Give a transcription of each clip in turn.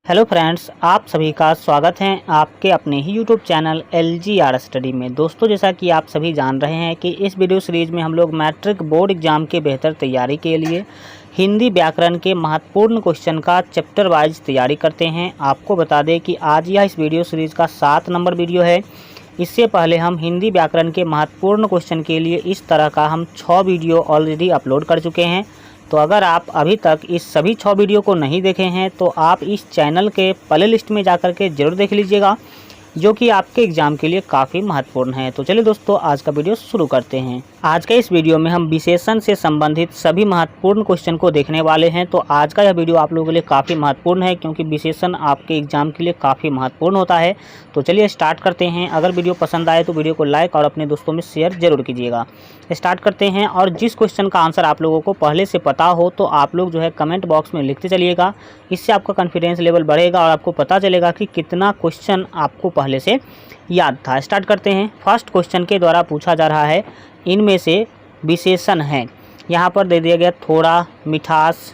Hello friends, आप सभी का स्वागत है आपके अपने ही यूट्यूब चैनल LGR स्टडी में। दोस्तों, जैसा कि आप सभी जान रहे हैं कि इस वीडियो सीरीज़ में हम लोग मैट्रिक बोर्ड एग्ज़ाम के बेहतर तैयारी के लिए हिंदी व्याकरण के महत्वपूर्ण क्वेश्चन का चैप्टर वाइज तैयारी करते हैं। आपको बता दें कि आज यह इस वीडियो सीरीज़ का 7 नंबर वीडियो है। इससे पहले हम हिंदी व्याकरण के महत्वपूर्ण क्वेश्चन के लिए इस तरह का हम 6 वीडियो ऑलरेडी अपलोड कर चुके हैं। तो अगर आप अभी तक इस सभी 6 वीडियो को नहीं देखे हैं तो आप इस चैनल के प्ले लिस्ट में जाकर के ज़रूर देख लीजिएगा, जो कि आपके एग्ज़ाम के लिए काफ़ी महत्वपूर्ण है। तो चलिए दोस्तों, आज का वीडियो शुरू करते हैं। आज के इस वीडियो में हम विशेषण से संबंधित सभी महत्वपूर्ण क्वेश्चन को देखने वाले हैं। तो आज का यह वीडियो आप लोगों के लिए काफ़ी महत्वपूर्ण है, क्योंकि विशेषण आपके एग्ज़ाम के लिए काफ़ी महत्वपूर्ण होता है। तो चलिए स्टार्ट करते हैं। अगर वीडियो पसंद आए तो वीडियो को लाइक और अपने दोस्तों में शेयर जरूर कीजिएगा। स्टार्ट करते हैं। और जिस क्वेश्चन का आंसर आप लोगों को पहले से पता हो तो आप लोग जो है कमेंट बॉक्स में लिखते चलिएगा। इससे आपका कॉन्फिडेंस लेवल बढ़ेगा और आपको पता चलेगा कि कितना क्वेश्चन आपको पहले से याद था। स्टार्ट करते हैं। फर्स्ट क्वेश्चन के द्वारा पूछा जा रहा है, इनमें से विशेषण हैं। यहाँ पर दे दिया गया थोड़ा, मिठास,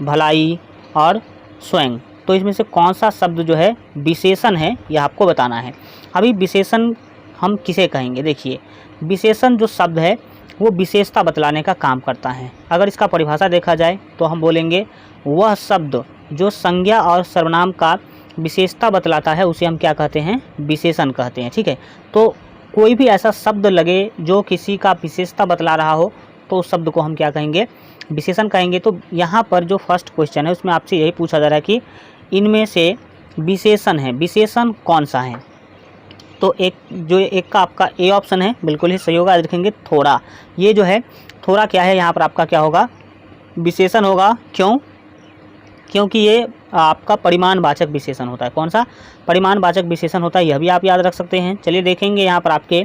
भलाई और स्वयं। तो इसमें से कौन सा शब्द जो है विशेषण है, यह आपको बताना है। अभी विशेषण हम किसे कहेंगे? देखिए, विशेषण जो शब्द है वो विशेषता बतलाने का काम करता है। अगर इसका परिभाषा देखा जाए तो हम बोलेंगे वह शब्द जो संज्ञा और सर्वनाम का विशेषता बतलाता है उसे हम क्या कहते हैं? विशेषण कहते हैं। ठीक है, तो कोई भी ऐसा शब्द लगे जो किसी का विशेषता बतला रहा हो तो उस शब्द को हम क्या कहेंगे? विशेषण कहेंगे। तो यहाँ पर जो फर्स्ट क्वेश्चन है उसमें आपसे यही पूछा जा रहा है कि इनमें से विशेषण है, विशेषण कौन सा है? तो एक का आपका ए ऑप्शन है, बिल्कुल ही सही होगा। देखेंगे थोड़ा, ये जो है थोड़ा क्या है, यहाँ पर आपका क्या होगा? विशेषण होगा। क्यों? क्योंकि ये आपका परिमाणवाचक विशेषण होता है। कौन सा? परिमाणवाचक विशेषण होता है, यह भी आप याद रख सकते हैं। चलिए देखेंगे, यहाँ पर आपके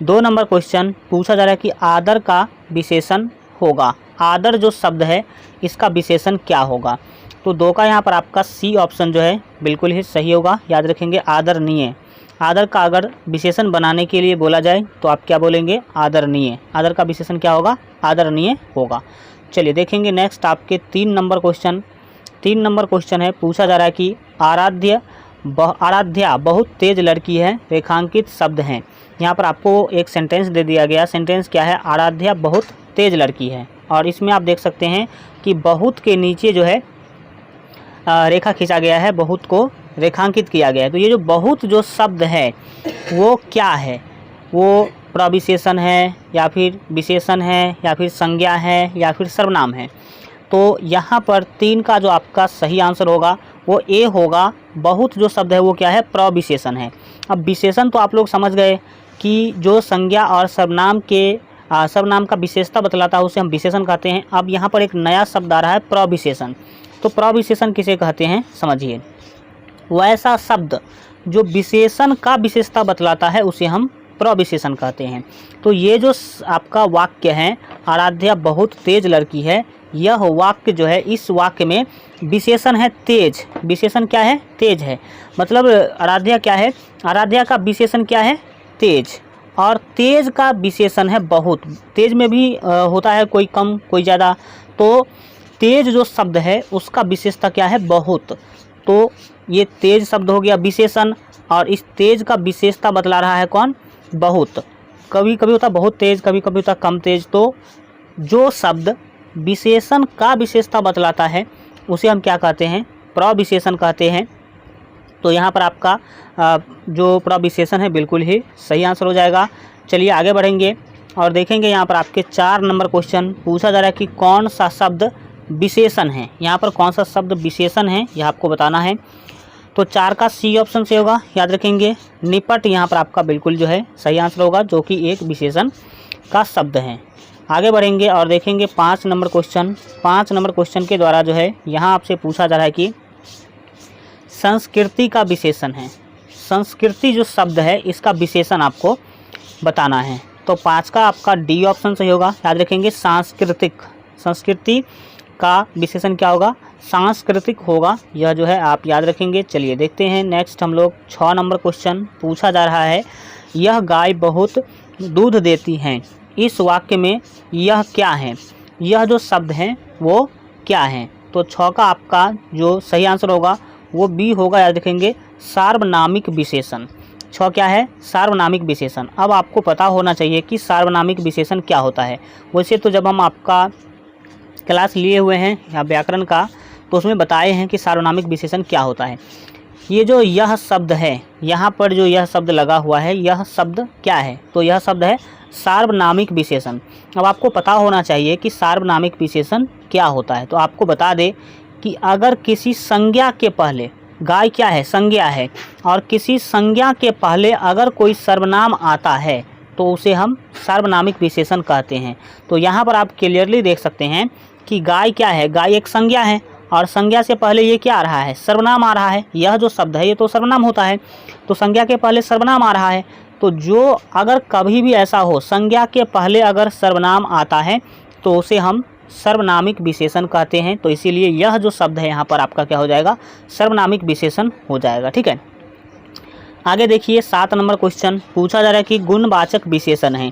2 नंबर क्वेश्चन पूछा जा रहा है कि आदर का विशेषण होगा। आदर जो शब्द है इसका विशेषण क्या होगा? तो 2 का यहाँ पर आपका सी ऑप्शन जो है बिल्कुल ही सही होगा। याद रखेंगे आदरणीय। आदर का अगर विशेषण बनाने के लिए बोला जाए तो आप क्या बोलेंगे? आदरणीय। आदर का विशेषण क्या होगा? आदरणीय होगा। चलिए देखेंगे नेक्स्ट आपके 3 नंबर क्वेश्चन। 3 नंबर क्वेश्चन है, पूछा जा रहा है कि आराध्या बहुत तेज लड़की है, रेखांकित शब्द हैं। यहाँ पर आपको एक सेंटेंस दे दिया गया। सेंटेंस क्या है? आराध्या बहुत तेज लड़की है। और इसमें आप देख सकते हैं कि बहुत के नीचे जो है रेखा खींचा गया है, बहुत को रेखांकित किया गया है। तो ये जो बहुत जो शब्द है वो क्या है? वो प्रविशेषण है या फिर विशेषण है या फिर संज्ञा है या फिर सर्वनाम है? तो यहाँ पर 3 का जो आपका सही आंसर होगा वो ए होगा। बहुत जो शब्द है वो क्या है? प्रविशेषण है। अब विशेषण तो आप लोग समझ गए कि जो संज्ञा और सर्वनाम का विशेषता बतलाता है उसे हम विशेषण कहते हैं। अब यहाँ पर एक नया शब्द आ रहा है, प्रविशेषण। तो प्रविशेषण किसे कहते हैं समझिए। वैसा शब्द जो विशेषण का विशेषता बतलाता है उसे हम प्रविशेषण कहते हैं। तो ये जो आपका वाक्य है, आराध्या बहुत तेज लड़की है, यह वाक्य जो है, इस वाक्य में विशेषण है तेज। विशेषण क्या है? तेज है। मतलब आराध्या क्या है? आराध्या का विशेषण क्या है? तेज। और तेज का विशेषण है बहुत। तेज में भी होता है कोई कम कोई ज़्यादा। तो तेज जो शब्द है उसका विशेषता क्या है? बहुत। तो ये तेज शब्द हो गया विशेषण, और इस तेज का विशेषता बतला रहा है कौन? बहुत। कभी कभी होता बहुत तेज, कभी कभी होता कम तेज। तो जो शब्द विशेषण का विशेषता बतलाता है उसे हम क्या कहते हैं? प्रविशेषण कहते हैं। तो यहाँ पर आपका जो प्रविशेषण है बिल्कुल ही सही आंसर हो जाएगा। चलिए आगे बढ़ेंगे और देखेंगे यहाँ पर आपके 4 नंबर क्वेश्चन पूछा जा रहा है कि कौन सा शब्द विशेषण है। यहाँ पर कौन सा शब्द विशेषण है यह आपको बताना है। तो 4 का सी ऑप्शन से होगा। याद रखेंगे निपट यहाँ पर आपका बिल्कुल जो है सही आंसर होगा, जो कि एक विशेषण का शब्द है। आगे बढ़ेंगे और देखेंगे 5 नंबर क्वेश्चन। 5 नंबर क्वेश्चन के द्वारा जो है यहाँ आपसे पूछा जा रहा है कि संस्कृति का विशेषण है। संस्कृति जो शब्द है इसका विशेषण आपको बताना है। तो 5 का आपका डी ऑप्शन सही होगा। याद रखेंगे सांस्कृतिक। संस्कृति का विशेषण क्या होगा? सांस्कृतिक होगा। यह जो है आप याद रखेंगे। चलिए देखते हैं नेक्स्ट हम लोग 6 नंबर क्वेश्चन पूछा जा रहा है, यह गाय बहुत दूध देती हैं। इस वाक्य में यह क्या है? यह जो शब्द हैं वो क्या है? तो 6 का आपका जो सही आंसर होगा वो बी होगा, याद रखेंगे, सार्वनामिक विशेषण। 6 क्या है? सार्वनामिक विशेषण। अब आपको पता होना चाहिए कि सार्वनामिक विशेषण क्या होता है। वैसे तो जब हम आपका क्लास लिए हुए हैं या व्याकरण का, तो उसमें बताए हैं कि सार्वनामिक विशेषण क्या होता है। ये जो यह शब्द है, यहाँ पर जो यह शब्द लगा हुआ है, यह शब्द क्या है? तो यह शब्द है सार्वनामिक विशेषण। अब आपको पता होना चाहिए कि सार्वनामिक विशेषण क्या होता है। तो आपको बता दें कि अगर किसी संज्ञा के पहले, गाय क्या है? संज्ञा है, और किसी संज्ञा के पहले अगर कोई सर्वनाम आता है तो उसे हम सार्वनामिक विशेषण कहते हैं। तो यहाँ पर आप क्लियरली देख सकते हैं कि गाय क्या है? गाय एक संज्ञा है, और संज्ञा से पहले ये क्या आ रहा है? सर्वनाम आ रहा है। यह जो शब्द है ये तो सर्वनाम होता है, तो संज्ञा के पहले सर्वनाम आ रहा है। तो जो अगर कभी भी ऐसा हो, संज्ञा के पहले अगर सर्वनाम आता है तो उसे हम सर्वनामिक विशेषण कहते हैं। तो इसीलिए यह जो शब्द है यहाँ पर आपका क्या हो जाएगा? सर्वनामिक विशेषण हो जाएगा। ठीक है, आगे देखिए 7 नंबर क्वेश्चन पूछा जा रहा है कि गुणवाचक विशेषण है।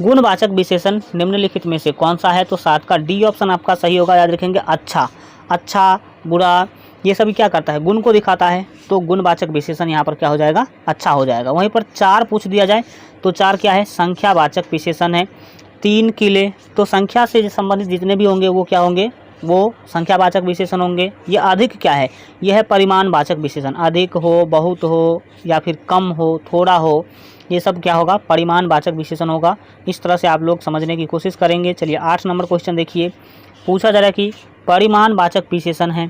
गुणवाचक विशेषण निम्नलिखित में से कौन सा है? तो 7 का डी ऑप्शन आपका सही होगा, याद रखेंगे। अच्छा, अच्छा, बुरा, ये सभी क्या करता है? गुण को दिखाता है। तो गुणवाचक विशेषण यहाँ पर क्या हो जाएगा? अच्छा हो जाएगा। वहीं पर 4 पूछ दिया जाए तो 4 क्या है? संख्यावाचक विशेषण है। 3 किले, तो संख्या से संबंधित जितने भी होंगे वो क्या होंगे? वो संख्यावाचक विशेषण होंगे। ये अधिक क्या है? यह है परिमाणवाचक विशेषण। अधिक हो, बहुत हो, या फिर कम हो, थोड़ा हो, ये सब क्या होगा? परिमाणवाचक विशेषण होगा। इस तरह से आप लोग समझने की कोशिश करेंगे। चलिए 8 नंबर क्वेश्चन देखिए, पूछा जा रहा है कि परिमाणवाचक विशेषण है,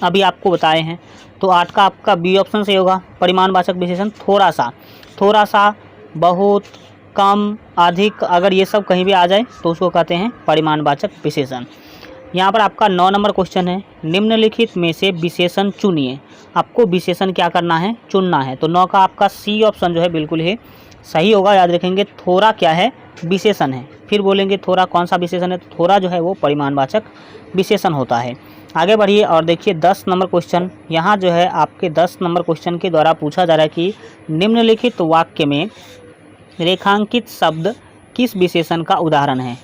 अभी आपको बताए हैं। तो 8 का आपका बी ऑप्शन से होगा। परिमाणवाचक विशेषण थोड़ा सा, थोड़ा सा, बहुत, कम, अधिक, अगर ये सब कहीं भी आ जाए तो उसको कहते हैं परिमाणवाचक विशेषण। यहाँ पर आपका 9 नंबर क्वेश्चन है, निम्नलिखित में से विशेषण चुनिए। आपको विशेषण क्या करना है? चुनना है। तो 9 का आपका सी ऑप्शन जो है बिल्कुल ही सही होगा, याद रखेंगे। थोड़ा क्या है? विशेषण है। फिर बोलेंगे थोड़ा कौन सा विशेषण है? तो थोड़ा जो है वो परिमाणवाचक विशेषण होता है। आगे बढ़िए और देखिए 10 नंबर क्वेश्चन। यहाँ जो है आपके 10 नंबर क्वेश्चन के द्वारा पूछा जा रहा है कि निम्नलिखित वाक्य में रेखांकित शब्द किस विशेषण का उदाहरण है?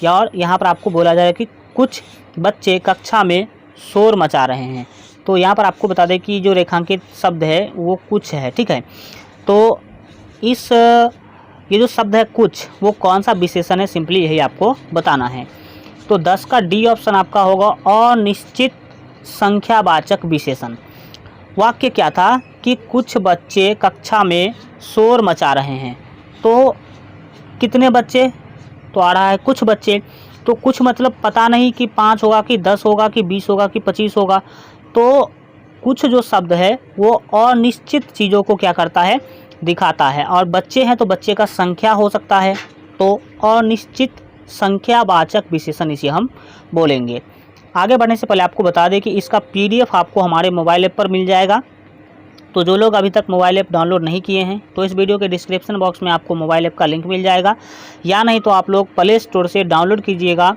और यहाँ पर आपको बोला जा रहा है कि कुछ बच्चे कक्षा में शोर मचा रहे हैं। तो यहाँ पर आपको बता दें कि जो रेखांकित शब्द है वो कुछ है। ठीक है, तो ये जो शब्द है कुछ, वो कौन सा विशेषण है? सिंपली यही आपको बताना है। तो 10 का डी ऑप्शन आपका होगा, अनिश्चित संख्यावाचक विशेषण। वाक्य क्या था कि कुछ बच्चे कक्षा में शोर मचा रहे हैं। तो कितने बच्चे? तो आ रहा है कुछ बच्चे। तो कुछ मतलब पता नहीं कि 5 होगा कि 10 होगा कि 20 होगा कि 25 होगा। तो कुछ जो शब्द है वो अनिश्चित चीज़ों को क्या करता है? दिखाता है। और बच्चे हैं तो बच्चे का संख्या हो सकता है। तो अनिश्चित संख्यावाचक विशेषण इसे हम बोलेंगे। आगे बढ़ने से पहले आपको बता दें कि इसका PDF आपको हमारे मोबाइल ऐप पर मिल जाएगा। तो जो लोग अभी तक मोबाइल ऐप डाउनलोड नहीं किए हैं तो इस वीडियो के डिस्क्रिप्शन बॉक्स में आपको मोबाइल ऐप का लिंक मिल जाएगा, या नहीं तो आप लोग प्ले स्टोर से डाउनलोड कीजिएगा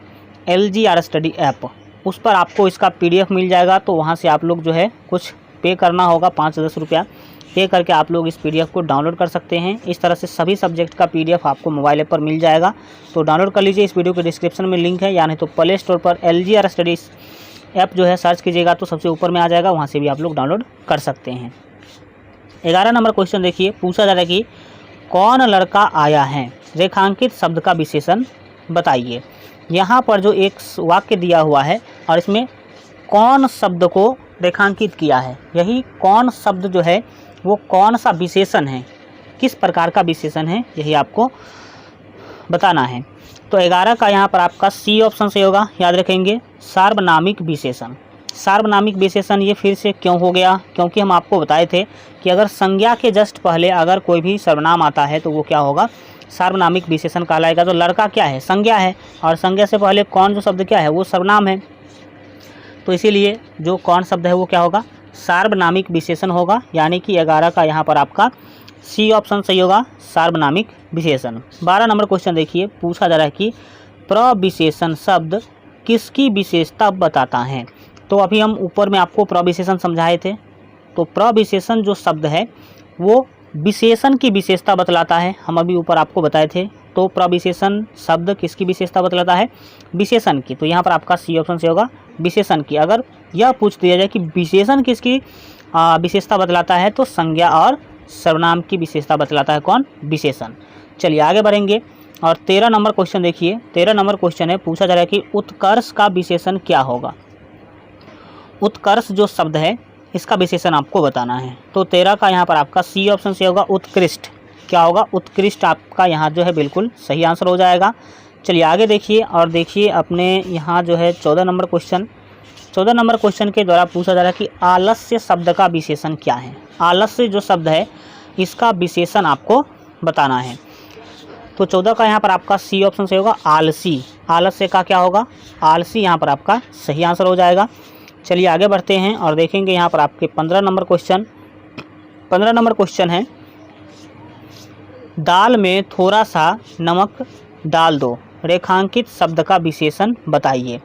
LGR स्टडी ऐप। उस पर आपको इसका PDF मिल जाएगा। तो वहाँ से आप लोग जो है कुछ पे करना होगा, 5-10 रुपया पे करके आप लोग इस PDF को डाउनलोड कर सकते हैं। इस तरह से सभी सब्जेक्ट का PDF आपको मोबाइल ऐप पर मिल जाएगा। तो डाउनलोड कर लीजिए, इस वीडियो के डिस्क्रिप्शन में लिंक है, या नहीं तो प्ले स्टोर पर LGR स्टडी ऐप जो है सर्च कीजिएगा तो सबसे ऊपर में आ जाएगा, वहाँ से भी आप लोग डाउनलोड कर सकते हैं। 11 नंबर क्वेश्चन देखिए, पूछा जा रहा है कि कौन लड़का आया है? रेखांकित शब्द का विशेषण बताइए। यहाँ पर जो एक वाक्य दिया हुआ है और इसमें कौन शब्द को रेखांकित किया है, यही कौन शब्द जो है वो कौन सा विशेषण है, किस प्रकार का विशेषण है, यही आपको बताना है। तो 11 का यहाँ पर आपका सी ऑप्शन से होगा, याद रखेंगे, सार्वनामिक विशेषण। सार्वनामिक विशेषण ये फिर से क्यों हो गया? क्योंकि हम आपको बताए थे कि अगर संज्ञा के जस्ट पहले अगर कोई भी सर्वनाम आता है तो वो क्या होगा? सार्वनामिक विशेषण कहलाएगा। तो लड़का क्या है? संज्ञा है, और संज्ञा से पहले कौन जो शब्द क्या है? वो सर्वनाम है। तो इसीलिए जो कौन शब्द है वो क्या होगा? सार्वनामिक विशेषण होगा। यानी कि 11 का यहाँ पर आपका सी ऑप्शन सही होगा, सार्वनामिक विशेषण। 12 नंबर क्वेश्चन देखिए, पूछा जा रहा है कि प्रविशेषण शब्द किसकी विशेषता बताता है? तो अभी हम ऊपर में आपको प्रविशेषण समझाए थे। तो प्रविशेषण जो शब्द है वो विशेषण की विशेषता बतलाता है, हम अभी ऊपर आपको बताए थे। तो प्रविशेषण शब्द किसकी विशेषता बतलाता है? विशेषण की। तो यहाँ पर आपका सी ऑप्शन से होगा, विशेषण की। अगर यह पूछ दिया जाए कि विशेषण किसकी विशेषता बतलाता है, तो संज्ञा और सर्वनाम की विशेषता बतलाता है कौन? विशेषण। चलिए आगे बढ़ेंगे और 13 नंबर क्वेश्चन देखिए। 13 नंबर क्वेश्चन है, पूछा जा रहा है कि उत्कर्ष का विशेषण क्या होगा। उत्कर्ष जो शब्द है इसका विशेषण आपको बताना है। तो 13 का यहाँ पर आपका सी ऑप्शन से होगा उत्कृष्ट। क्या होगा? उत्कृष्ट आपका यहाँ जो है बिल्कुल सही आंसर हो जाएगा। चलिए आगे देखिए और देखिए अपने यहाँ जो है 14 नंबर क्वेश्चन। 14 नंबर क्वेश्चन के द्वारा पूछा जा रहा है कि आलस्य शब्द का विशेषण क्या है। आलस्य जो शब्द है इसका विशेषण आपको बताना है। तो 14 का यहाँ पर आपका सी ऑप्शन से होगा आलसी। आलस्य का क्या होगा? आलसी यहाँ पर आपका सही आंसर हो जाएगा। चलिए आगे बढ़ते हैं और देखेंगे यहाँ पर आपके 15 नंबर क्वेश्चन। 15 नंबर क्वेश्चन है, दाल में थोड़ा सा नमक डाल दो, रेखांकित शब्द का विशेषण बताइए।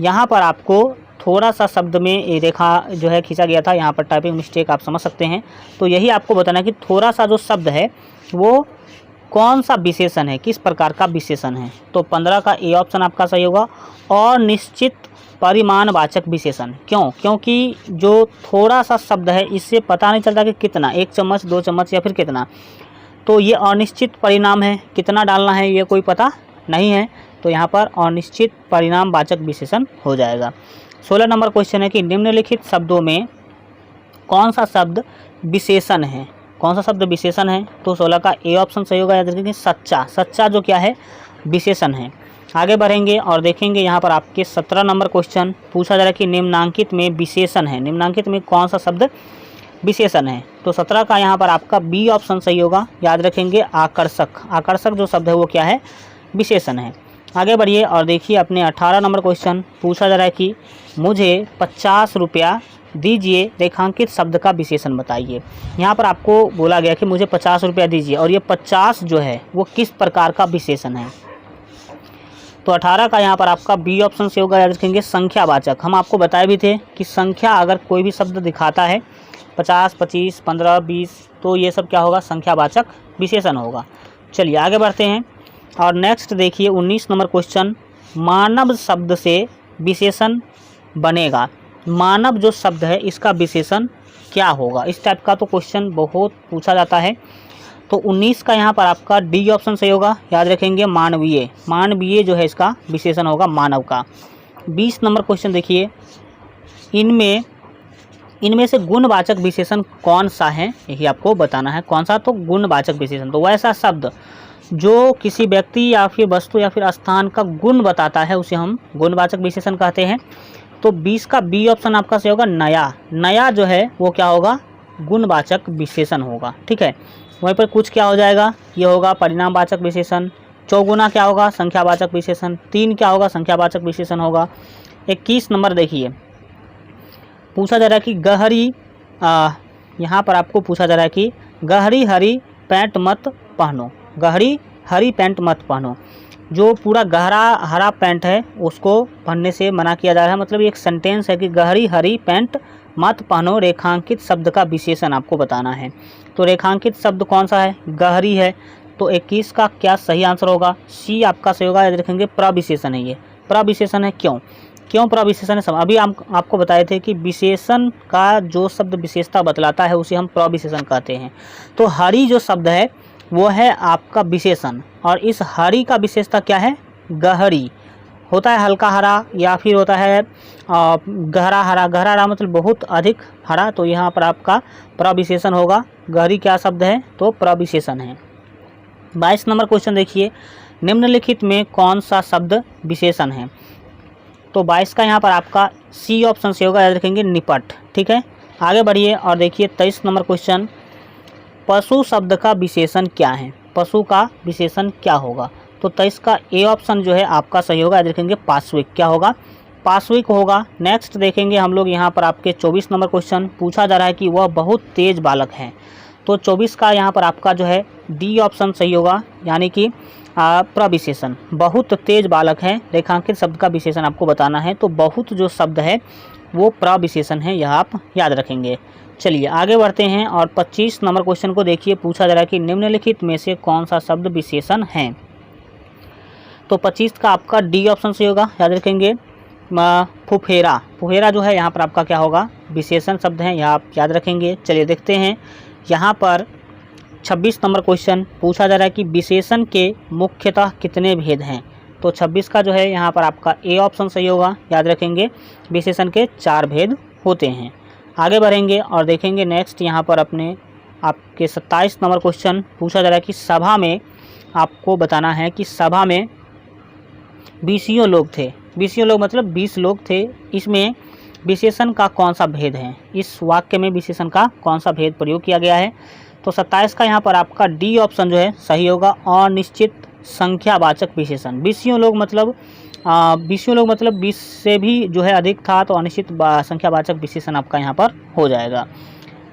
यहाँ पर आपको थोड़ा सा शब्द में रेखा जो है खींचा गया था, यहाँ पर टाइपिंग मिस्टेक आप समझ सकते हैं। तो यही आपको बताना है कि थोड़ा सा जो शब्द है वो कौन सा विशेषण है, किस प्रकार का विशेषण है। तो 15 का ए ऑप्शन आपका सही होगा। और निश्चित परिमाणवाचक विशेषण। क्यों? क्योंकि जो थोड़ा सा शब्द है इससे पता नहीं चलता कि कितना, 1 चम्मच 2 चम्मच या फिर कितना। तो ये अनिश्चित परिणाम है, कितना डालना है ये कोई पता नहीं है। तो यहाँ पर अनिश्चित परिणामवाचक विशेषण हो जाएगा। 16 नंबर क्वेश्चन है कि निम्नलिखित शब्दों में कौन सा शब्द विशेषण है। कौन सा शब्द विशेषण है? तो 16 का ए ऑप्शन सही होगा। याद रखिए सच्चा। सच्चा जो क्या है? विशेषण है। आगे बढ़ेंगे और देखेंगे यहाँ पर आपके 17 नंबर क्वेश्चन पूछा जा रहा है कि निम्नांकित में विशेषण है। निम्नांकित में कौन सा शब्द विशेषण है? तो 17 का यहाँ पर आपका बी ऑप्शन सही होगा। याद रखेंगे आकर्षक। आकर्षक जो शब्द है वो क्या है? विशेषण है। आगे बढ़िए और देखिए अपने 18 नंबर क्वेश्चन पूछा जा रहा है कि मुझे 50 रुपया दीजिए, रेखांकित शब्द का विशेषण बताइए। यहाँ पर आपको बोला गया कि मुझे 50 रुपया दीजिए और ये 50 जो है वो किस प्रकार का विशेषण है। तो 18 का यहाँ पर आपका बी ऑप्शन से होगा। याद रखेंगे संख्यावाचक। हम आपको बताए भी थे कि संख्या अगर कोई भी शब्द दिखाता है 50, 25, 15, 20, तो ये सब क्या होगा? संख्यावाचक विशेषण होगा। चलिए आगे बढ़ते हैं और नेक्स्ट देखिए 19 नंबर क्वेश्चन, मानव शब्द से विशेषण बनेगा। मानव जो शब्द है इसका विशेषण क्या होगा? इस टाइप का तो क्वेश्चन बहुत पूछा जाता है। तो 19 का यहाँ पर आपका डी ऑप्शन सही होगा। याद रखेंगे मानवीय। मानवीय जो है इसका विशेषण होगा मानव का। 20 नंबर क्वेश्चन देखिए, इनमें से गुणवाचक विशेषण कौन सा है, यही आपको बताना है। कौन सा? तो गुणवाचक विशेषण। तो वैसा शब्द जो किसी व्यक्ति या फिर वस्तु या फिर स्थान का गुण बताता है उसे हम गुणवाचक विशेषण कहते हैं। तो 20 का बी ऑप्शन आपका सही होगा नया। नया जो है वो क्या होगा? गुणवाचक विशेषण होगा। ठीक है, वहीं पर कुछ क्या हो जाएगा? ये होगा परिणामवाचक विशेषण। चौगुना क्या होगा? संख्यावाचक विशेषण। 3 क्या होगा? संख्यावाचक विशेषण होगा। 21 नंबर देखिए, पूछा जा रहा है कि गहरी यहाँ पर आपको पूछा जा रहा है कि गहरी हरी पैंट मत पहनो। गहरी हरी पैंट मत पहनो। जो पूरा गहरा हरा पैंट है उसको पहनने से मना किया जा रहा है। मतलब ये एक सेंटेंस है कि गहरी हरी पैंट मत पहनो, रेखांकित शब्द का विशेषण आपको बताना है। तो रेखांकित शब्द कौन सा है? गहरी है। तो 21 का क्या सही आंसर होगा? सी आपका सही होगा। याद रखेंगे प्रविशेषण है ये। प्रविशेषण है। क्यों प्रविशेषण है? अभी आपको बताए थे कि विशेषण का जो शब्द विशेषता बतलाता है उसे हम प्रविशेषण कहते हैं। तो हरी जो शब्द है वो है आपका विशेषण और इस हरी का विशेषता क्या है? गहरी। होता है हल्का हरा या फिर होता है गहरा हरा। गहरा हरा मतलब बहुत अधिक हरा। तो यहाँ पर आपका प्रविशेषण होगा। गहरी क्या शब्द है? तो प्रविशेषण है। 22 नंबर क्वेश्चन देखिए, निम्नलिखित में कौन सा शब्द विशेषण है? तो 22 का यहाँ पर आपका सी ऑप्शन से होगा। याद रखेंगे निपट। ठीक है, आगे बढ़िए और देखिए 23 नंबर क्वेश्चन, पशु शब्द का विशेषण क्या है? पशु का विशेषण क्या होगा? तो 23 का ए ऑप्शन जो है आपका सही होगा। याद रखेंगे पाश्विक। क्या होगा? पाश्विक होगा। नेक्स्ट देखेंगे हम लोग यहाँ पर आपके 24 नंबर क्वेश्चन पूछा जा रहा है कि वह बहुत तेज बालक है। तो 24 का यहाँ पर आपका जो है डी ऑप्शन सही होगा, यानी कि प्रविशेषण। बहुत तेज बालक है, रेखांकित शब्द का विशेषण आपको बताना है। तो बहुत जो शब्द है वो प्रविशेषण है, यह आप याद रखेंगे। चलिए आगे बढ़ते हैं और 25 नंबर क्वेश्चन को देखिए, पूछा जा रहा है कि निम्नलिखित में से कौन सा शब्द विशेषण है? तो 25 का आपका डी ऑप्शन से होगा। याद रखेंगे फुफेरा, फुफेरा जो है यहाँ पर आपका क्या होगा, विशेषण शब्द है, यह आप याद रखेंगे। चलिए देखते हैं यहाँ पर 26 नंबर क्वेश्चन पूछा जा रहा है कि विशेषण के मुख्यतः कितने भेद हैं। तो 26 का जो है यहाँ पर आपका ए ऑप्शन सही होगा, याद रखेंगे। विशेषण के 4 भेद होते हैं। आगे बढ़ेंगे और देखेंगे नेक्स्ट यहाँ पर आपके 27 नंबर क्वेश्चन पूछा जा रहा है कि सभा में आपको बताना है कि सभा में 20 लोग थे, 20 लोग मतलब 20 लोग थे, इसमें विशेषण का कौन सा भेद है, इस वाक्य में विशेषण का कौन सा भेद प्रयोग किया गया है। तो 27 का यहाँ पर आपका डी ऑप्शन जो है सही होगा, अनिश्चित संख्यावाचक विशेषण। 20 लोग मतलब 20 से भी जो है अधिक था, तो अनिश्चित संख्यावाचक विशेषण आपका यहाँ पर हो जाएगा।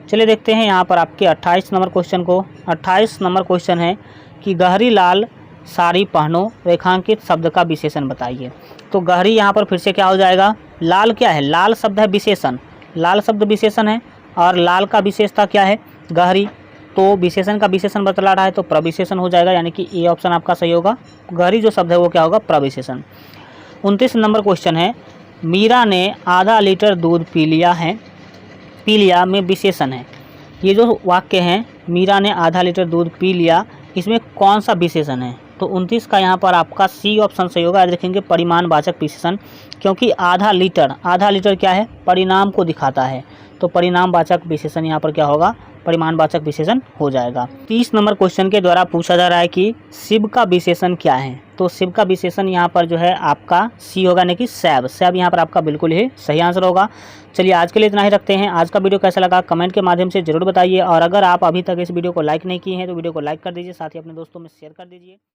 चलिए देखते हैं यहाँ पर आपके 28 नंबर क्वेश्चन को। 28 नंबर क्वेश्चन है कि गहरी लाल साड़ी पहनो, रेखांकित शब्द का विशेषण बताइए। तो गहरी यहाँ पर फिर से क्या हो जाएगा, लाल क्या है, लाल शब्द है विशेषण, लाल शब्द विशेषण है और लाल का विशेषता क्या है, गहरी। तो विशेषण का विशेषण बतला रहा है तो प्रविशेषण हो जाएगा, यानी कि ए ऑप्शन आपका सही होगा। गहरी जो शब्द है वो क्या होगा, प्रविशेषण। 29 नंबर क्वेश्चन है मीरा ने आधा लीटर दूध पी लिया में विशेषण है। ये जो वाक्य हैं मीरा ने आधा लीटर दूध पी लिया, इसमें कौन सा विशेषण है। तो 29 का यहाँ पर आपका सी ऑप्शन सही होगा, याद रखेंगे परिमाणवाचक विशेषण, क्योंकि आधा लीटर क्या है, परिणाम को दिखाता है। तो परिणामवाचक विशेषण यहाँ पर क्या होगा, परिमाणवाचक विशेषण हो जाएगा। 30 नंबर क्वेश्चन के द्वारा पूछा जा रहा है कि शिव का विशेषण क्या है। तो शिव का विशेषण यहाँ पर जो है आपका सी होगा, यानी कि सैब। सैब यहाँ पर आपका बिल्कुल ही सही आंसर होगा। चलिए आज के लिए इतना ही रखते हैं। आज का वीडियो कैसा लगा कमेंट के माध्यम से जरूर बताइए, और अगर आप अभी तक इस वीडियो को लाइक नहीं किए हैं तो वीडियो को लाइक कर दीजिए, साथ ही अपने दोस्तों में शेयर कर दीजिए।